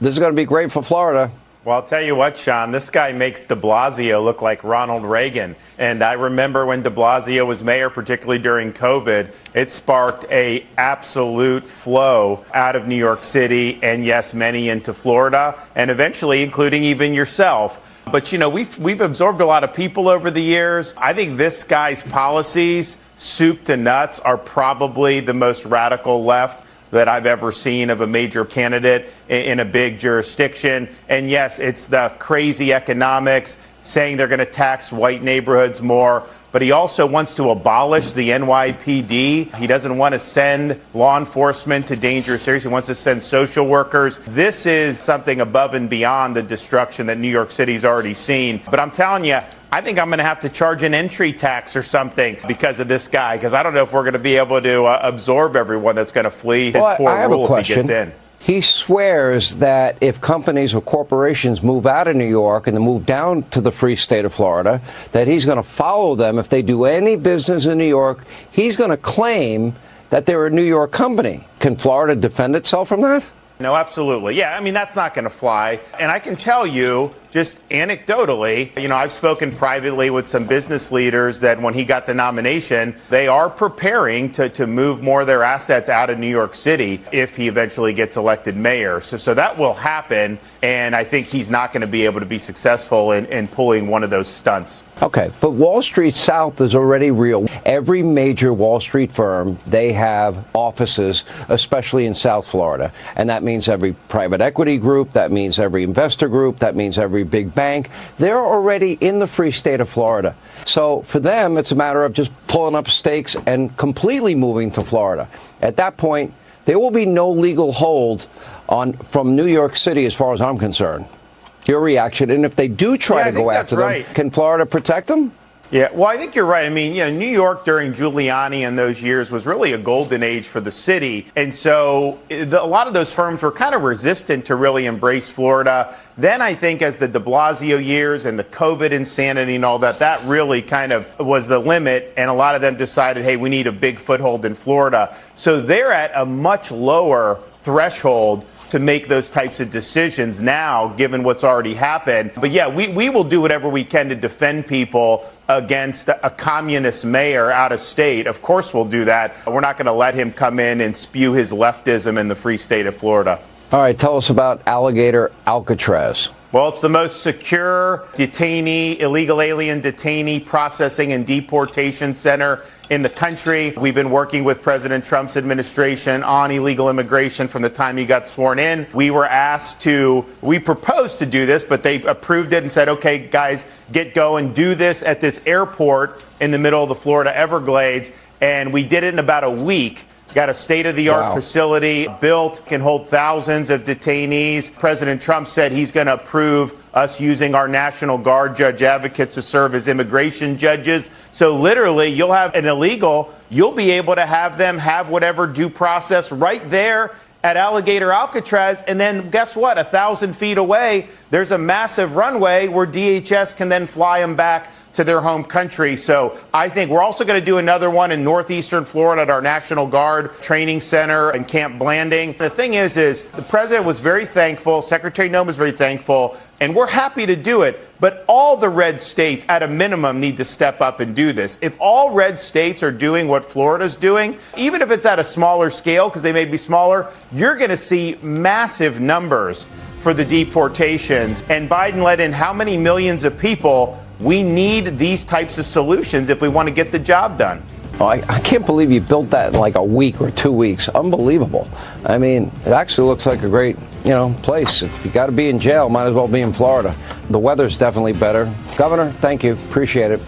This is going to be great for Florida. Well, I'll tell you what, Sean, this guy makes de Blasio look like Ronald Reagan. And I remember when de Blasio was mayor, particularly during COVID, it sparked a absolute flow out of New York City and, yes, many into Florida, and eventually including even yourself. But, you know, we've absorbed a lot of people over the years. I think this guy's policies, soup to nuts, are probably the most radical left that I've ever seen of a major candidate in a big jurisdiction. And yes, it's the crazy economics, saying they're going to tax white neighborhoods more. But he also wants to abolish the NYPD. He doesn't want to send law enforcement to dangerous areas. He wants to send social workers. This is something above and beyond the destruction that New York City's already seen. But I'm telling you, I think I'm going to have to charge an entry tax or something because of this guy, because I don't know if we're going to be able to absorb everyone that's going to flee his poor rule if he gets in. He swears that if companies or corporations move out of New York and they move down to the free state of Florida, that he's going to follow them. If they do any business in New York, he's going to claim that they're a New York company. Can Florida defend itself from that? No, absolutely. Yeah, I mean, that's not going to fly. And I can tell you, just anecdotally, you know, I've spoken privately with some business leaders that when he got the nomination, they are preparing to move more of their assets out of New York City if he eventually gets elected mayor. So that will happen. And I think he's not going to be able to be successful in pulling one of those stunts. Okay, but Wall Street South is already real. Every major Wall Street firm, they have offices, especially in South Florida. And that means every private equity group, that means every investor group, that means every big bank. They're already in the free state of Florida. So for them, it's a matter of just pulling up stakes and completely moving to Florida. At that point, there will be no legal hold from New York City as far as I'm concerned. Your reaction, and if they do try to go after them, can Florida protect them? Yeah, well, I think you're right. I mean, you know, New York during Giuliani and those years was really a golden age for the city. And so a lot of those firms were kind of resistant to really embrace Florida. Then I think as the de Blasio years and the COVID insanity and all that, that really kind of was the limit. And a lot of them decided, hey, we need a big foothold in Florida. So they're at a much lower threshold to make those types of decisions now, given what's already happened. But yeah, we will do whatever we can to defend people against a communist mayor out of state. Of course we'll do that. We're not going to let him come in and spew his leftism in the free state of Florida. All right, tell us about Alligator Alcatraz. Well, it's the most secure illegal alien detainee processing and deportation center in the country. We've been working with President Trump's administration on illegal immigration from the time he got sworn in. We proposed to do this, but they approved it and said, okay, guys, get going, do this at this airport in the middle of the Florida Everglades. And we did it in about a week. Got a state-of-the-art facility built, can hold thousands of detainees. President Trump said he's going to approve us using our National Guard judge advocates to serve as immigration judges. So literally, you'll have an illegal, you'll be able to have them have whatever due process right there at Alligator Alcatraz. And then guess what? 1,000 feet away, there's a massive runway where DHS can then fly them back to their home country. So I think we're also going to do another one in northeastern Florida at our National Guard training center and Camp Blanding. The thing is the president was very thankful. Secretary Noem was very thankful. And we're happy to do it. But all the red states, at a minimum, need to step up and do this. If all red states are doing what Florida's doing, even if it's at a smaller scale, because they may be smaller, you're going to see massive numbers for the deportations. And Biden let in how many millions of people? We need these types of solutions if we want to get the job done. Oh, I can't believe you built that in like a week or 2 weeks. Unbelievable. I mean, it actually looks like a great, place. If you got to be in jail, might as well be in Florida. The weather's definitely better. Governor, thank you. Appreciate it.